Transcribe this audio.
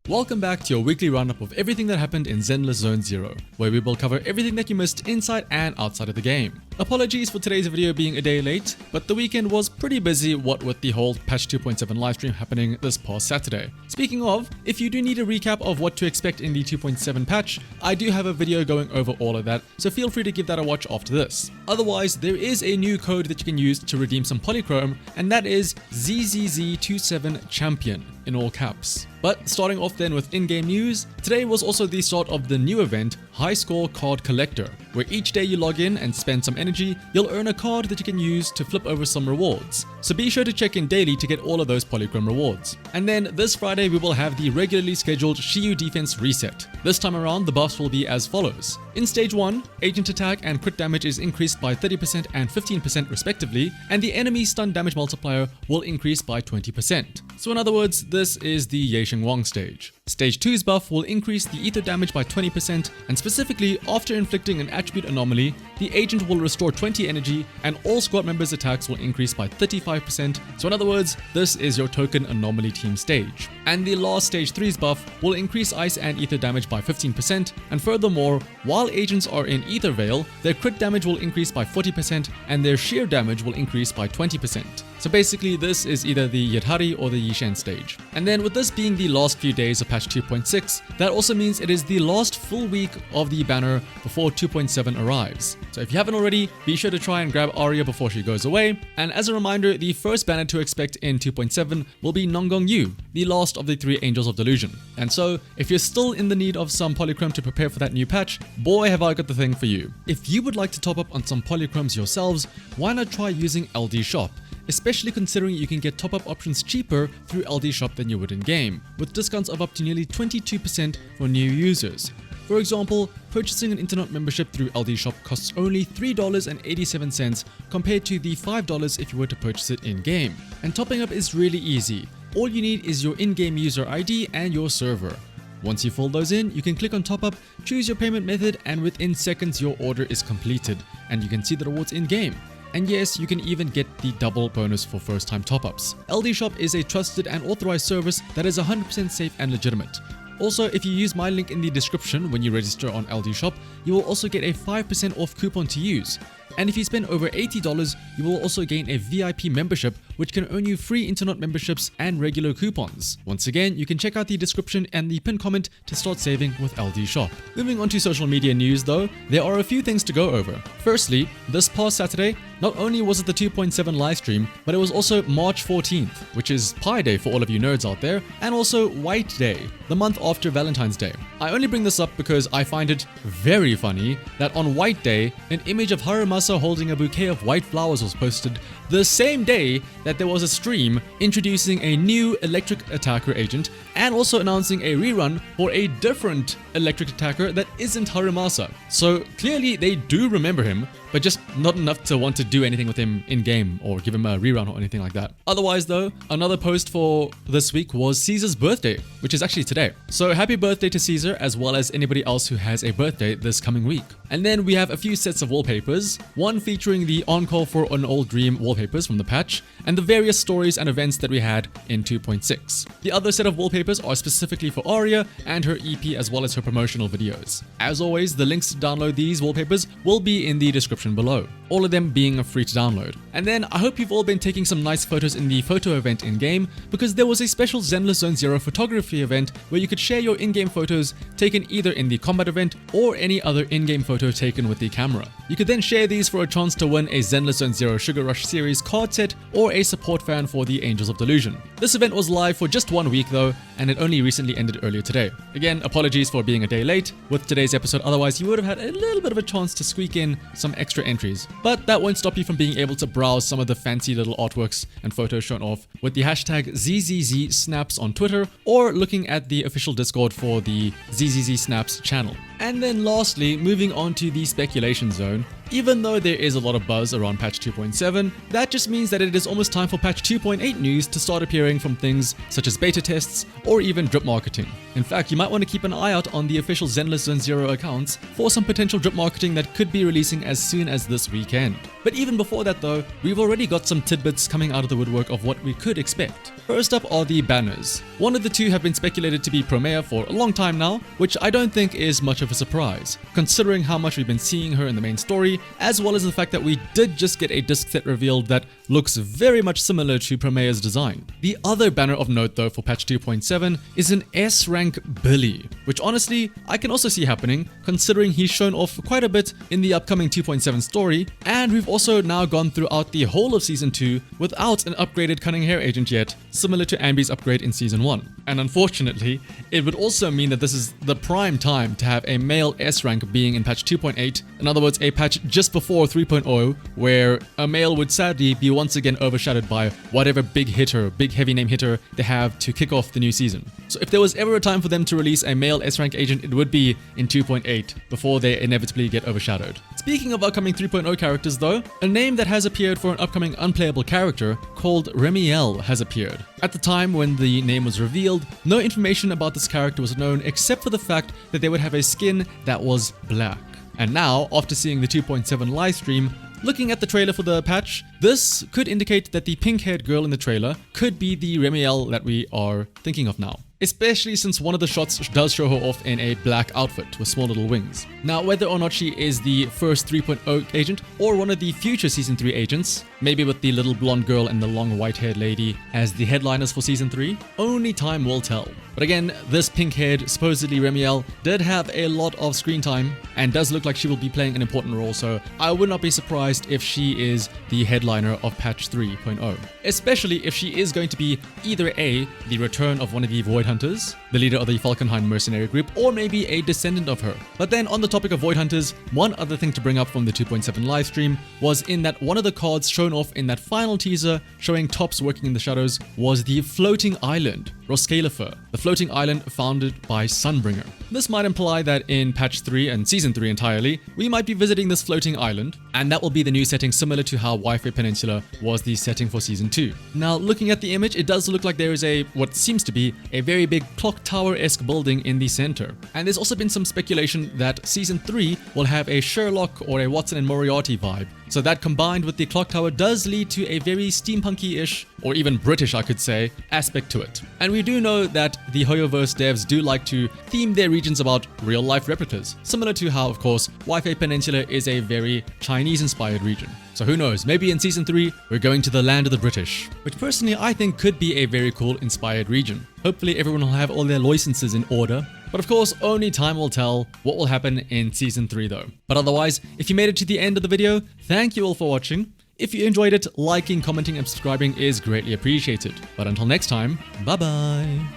Welcome back to your weekly roundup of everything that happened in Zenless Zone Zero, where we will cover everything that you missed inside and outside of the game. Apologies for today's video being a day late, but the weekend was pretty busy what with the whole patch 2.7 livestream happening this past Saturday. Speaking of, if you do need a recap of what to expect in the 2.7 patch, I do have a video going over all of that, so feel free to give that a watch after this. Otherwise, there is a new code that you can use to redeem some polychrome, and that is ZZZNews Champion in all caps. But starting off then with in-game news, today was also the start of the new event, High Score Card Collector, where each day you log in and spend some energy, you'll earn a card that you can use to flip over some rewards. So be sure to check in daily to get all of those polychrome rewards. And then this Friday we will have the regularly scheduled Shiyu defense reset. This time around the buffs will be as follows. In stage 1, agent attack and crit damage is increased by 30% and 15% respectively, and the enemy stun damage multiplier will increase by 20%. So in other words, this is the Yexing Wang stage. Stage 2's buff will increase the ether damage by 20%, and specifically after inflicting an attribute anomaly, the agent will restore 20 energy and all squad members' attacks will increase by 35%. So in other words, this is your token anomaly team stage. And the last stage 3's buff will increase ice and ether damage by 15%, and furthermore, while agents are in ether veil, their crit damage will increase by 40% and their sheer damage will increase by 20%. So basically this is either the Yadhari or the Yishan stage. And then with this being the last few days of patch 2.6, that also means it is the last full week of the banner before 2.7 arrives. So if you haven't already, be sure to try and grab Aria before she goes away. And as a reminder, the first banner to expect in 2.7 will be Nonggong Yu, the last of the 3 Angels of Delusion. And so if you're still in the need of some polychrome to prepare for that new patch, boy have I got the thing for you. If you would like to top up on some polychromes yourselves, why not try using LD Shop? Especially considering you can get top-up options cheaper through LD Shop than you would in-game, with discounts of up to nearly 22% for new users. For example, purchasing an internet membership through LD Shop costs only $3.87 compared to the $5 if you were to purchase it in-game. And topping up is really easy. All you need is your in-game user ID and your server. Once you fill those in, you can click on top up, choose your payment method, and within seconds your order is completed, and you can see the rewards in-game. And yes, you can even get the double bonus for first time top-ups. LD Shop is a trusted and authorized service that is 100% safe and legitimate. Also, if you use my link in the description when you register on LD Shop, you will also get a 5% off coupon to use. And if you spend over $80, you will also gain a VIP membership which can earn you free internet memberships and regular coupons. Once again, you can check out the description and the pinned comment to start saving with LD Shop. Moving on to social media news though, there are a few things to go over. Firstly, this past Saturday, not only was it the 2.7 livestream, but it was also March 14th, which is Pi Day for all of you nerds out there, and also White Day, the month after Valentine's Day. I only bring this up because I find it very funny that on White Day, an image of Harumasa holding a bouquet of white flowers was posted the same day that there was a stream introducing a new electric attacker agent and also announcing a rerun for a different electric attacker that isn't Harumasa. So clearly they do remember him, but just not enough to want to do anything with him in-game or give him a rerun or anything like that. Otherwise though, another post for this week was Caesar's birthday, which is actually today. So happy birthday to Caesar, as well as anybody else who has a birthday this coming week. And then we have a few sets of wallpapers, one featuring the Encore For an Old Dream wallpapers from the patch, and the various stories and events that we had in 2.6. The other set of wallpapers are specifically for Aria and her EP as well as her promotional videos. As always, the links to download these wallpapers will be in the description below, all of them being free to download. And then I hope you've all been taking some nice photos in the photo event in-game, because there was a special Zenless Zone Zero photography event where you could share your in-game photos taken either in the combat event or any other in-game photo taken with the camera. You could then share these for a chance to win a Zenless Zone Zero Sugar Rush series card set or a support fan for the Angels of Delusion. This event was live for just 1 week though, and it only recently ended earlier today. Again, apologies for being a day late with today's episode, otherwise you would have had a little bit of a chance to squeak in some extra entries. But that won't stop you from being able to browse some of the fancy little artworks and photos shown off with the hashtag ZZZSnaps on Twitter, or looking at the official Discord for the ZZZSnaps channel. And then lastly, moving on to the speculation zone. Even though there is a lot of buzz around patch 2.7, that just means that it is almost time for patch 2.8 news to start appearing from things such as beta tests or even drip marketing. In fact, you might want to keep an eye out on the official Zenless Zone Zero accounts for some potential drip marketing that could be releasing as soon as this weekend. But even before that though, we've already got some tidbits coming out of the woodwork of what we could expect. First up are the banners. One of the two have been speculated to be Promea for a long time now, which I don't think is much of a surprise, considering how much we've been seeing her in the main story, as well as the fact that we did just get a disc set revealed that looks very much similar to Promea's design. The other banner of note though for patch 2.7 is an S-rank Billy, which honestly I can also see happening, considering he's shown off quite a bit in the upcoming 2.7 story, and we've also now gone throughout the whole of Season 2 without an upgraded Cunning Hair agent yet, similar to Ambi's upgrade in Season 1. And unfortunately, it would also mean that this is the prime time to have a male S-rank being in patch 2.8, in other words a patch just before 3.0, where a male would sadly be once again overshadowed by whatever big hitter, big heavy name hitter they have to kick off the new season. So if there was ever a time for them to release a male S-rank agent, it would be in 2.8 before they inevitably get overshadowed. Speaking of upcoming 3.0 characters though, a name that has appeared for an upcoming unplayable character called REMIELLE has appeared. At the time when the name was revealed, no information about this character was known except for the fact that they would have a skin that was black. And now, after seeing the 2.7 livestream, looking at the trailer for the patch, this could indicate that the pink-haired girl in the trailer could be the REMIELLE that we are thinking of now. Especially since one of the shots does show her off in a black outfit with small little wings. Now, whether or not she is the first 3.0 agent or one of the future Season 3 agents, maybe with the little blonde girl and the long white-haired lady as the headliners for Season 3, only time will tell. But again, this pink-haired, supposedly REMIELLE, did have a lot of screen time and does look like she will be playing an important role, so I would not be surprised if she is the headliner of patch 3.0. Especially if she is going to be either A, the return of one of the Void Hunters, the leader of the Falkenhayn mercenary group, or maybe a descendant of her. But then on the topic of Void Hunters, one other thing to bring up from the 2.7 livestream was in that one of the cards shown off in that final teaser showing Tops working in the shadows was the floating island, Roskalefer, the floating island founded by Sunbringer. This might imply that in patch 3 and Season 3 entirely, we might be visiting this floating island, and that will be the new setting similar to how Wi-Fi Peninsula was the setting for Season 2. Now, looking at the image, it does look like there is what seems to be a very big clock tower-esque building in the center. And there's also been some speculation that Season 3 will have a Sherlock or a Watson and Moriarty vibe. So that combined with the clock tower does lead to a very steampunky-ish, or even British I could say, aspect to it. And we do know that the Hoyoverse devs do like to theme their regions about real-life replicas, similar to how, of course, Wi-Fi Peninsula is a very Chinese-inspired region. So who knows, maybe in Season 3, we're going to the land of the British, which personally I think could be a very cool inspired region. Hopefully everyone will have all their licenses in order. But of course, only time will tell what will happen in Season 3 though. But otherwise, if you made it to the end of the video, thank you all for watching. If you enjoyed it, liking, commenting and subscribing is greatly appreciated. But until next time, bye bye!